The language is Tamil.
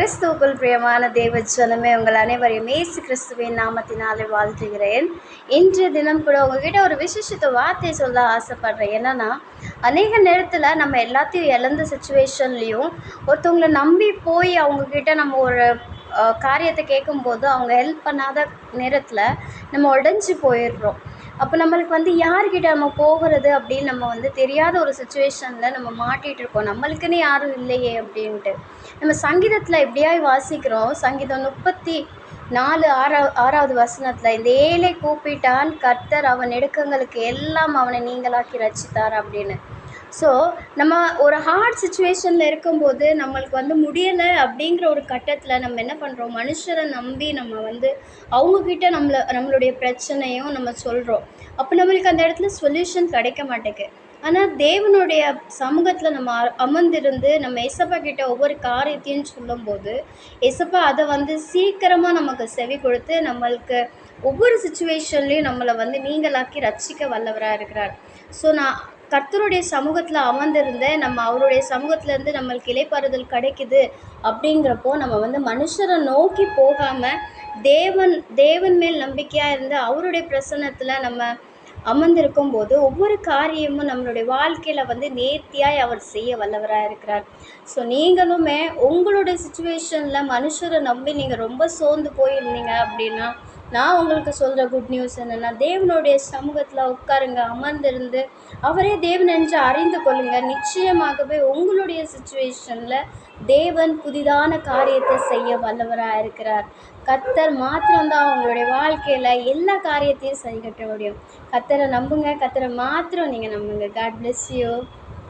கிறிஸ்துவுக்குள் பிரியமான தேவ ஜனமே, உங்கள் அனைவரையும் இயேசு கிறிஸ்துவின் நாமத்தினாலே வாழ்த்துகிறேன். இன்றைய தினம் கூட உங்ககிட்ட ஒரு விசேஷித்த வார்த்தை சொல்ல ஆசைப்படுறேன். என்னன்னா, அநேக நேரத்தில் நம்ம எல்லாத்தையும் இழந்த சுச்சுவேஷன்லேயும் ஒருத்தவங்களை நம்பி போய் அவங்கக்கிட்ட நம்ம ஒரு காரியத்தை கேட்கும்போது அவங்க ஹெல்ப் பண்ணாத நேரத்தில் நம்ம உடஞ்சி போயிடுறோம். அப்போ நம்மளுக்கு யார்கிட்ட நம்ம போகிறது அப்படின்னு நம்ம தெரியாத ஒரு சுச்சுவேஷனில் நம்ம மாட்டிகிட்டு இருக்கோம். நம்மளுக்குன்னு யாரும் இல்லையே அப்படின்ட்டு. நம்ம சங்கீதத்தில் எப்படியாய் வாசிக்கிறோம். சங்கீதம் 34:6வது வசனத்தில், இந்த ஏழை கூப்பிட்டான், கர்த்தர் அவன் நெருக்கங்களுக்கு எல்லாம் அவனை நீங்களாக்கி ரட்சித்தார் அப்படின்னு. ஸோ நம்ம ஒரு ஹார்ட் சுச்சுவேஷனில் இருக்கும்போது நம்மளுக்கு முடியலை அப்படிங்கிற ஒரு கட்டத்தில் நம்ம என்ன பண்ணுறோம், மனுஷரை நம்பி நம்ம அவங்கக்கிட்ட நம்மளுடைய பிரச்சனையும் நம்ம சொல்கிறோம். அப்போ நம்மளுக்கு அந்த இடத்துல சொல்யூஷன் கிடைக்க மாட்டேங்குது. ஆனால் தேவனுடைய சமூகத்தில் நம்ம அமர்ந்திருந்து நம்ம ஏசப்பா கிட்ட ஒவ்வொரு காரியத்தையும் சொல்லும்போது ஏசப்பா அதை சீக்கிரமாக நமக்கு செவி கொடுத்து நம்மளுக்கு ஒவ்வொரு சுச்சுவேஷன்லேயும் நம்மளை நீங்களாக்கி ரட்சிக்க வல்லவராக இருக்கிறார். ஸோ நான் கர்த்தருடைய சமூகத்தில் அமர்ந்திருந்தேன். நம்ம அவருடைய சமூகத்திலேருந்து நம்மளுக்கு இளைப்பாறுதல் கிடைக்குது அப்படிங்கிறப்போ நம்ம மனுஷரை நோக்கி போகாமல் தேவன் மேல் நம்பிக்கையாக இருந்து அவருடைய பிரசன்னத்தில் நம்ம அமர்ந்திருக்கும் போது ஒவ்வொரு காரியமும் நம்மளுடைய வாழ்க்கையில் நேர்த்தியாய் அவர் செய்ய வல்லவராக இருக்கிறார். ஸோ நீங்களுமே உங்களுடைய சுச்சுவேஷனில் மனுஷரை நம்பி நீங்கள் ரொம்ப சோர்ந்து போயிருந்தீங்க அப்படின்னா, நான் உங்களுக்கு சொல்கிற குட் நியூஸ் என்னென்னா, தேவனுடைய சமூகத்தில் உட்காருங்க, அமர்ந்திருந்து அவரே தேவன் என்று அறிந்து கொள்ளுங்கள். நிச்சயமாகவே உங்களுடைய சுச்சுவேஷனில் தேவன் புதிதான காரியத்தை செய்ய வல்லவராக இருக்கிறார். கர்த்தர் மாத்திரம்தான் அவங்களுடைய வாழ்க்கையில் எல்லா காரியத்தையும் செய்ய முடியும். கர்த்தரை நம்புங்க, கர்த்தரை மாத்திரம் நீங்கள் நம்புங்க. God bless you.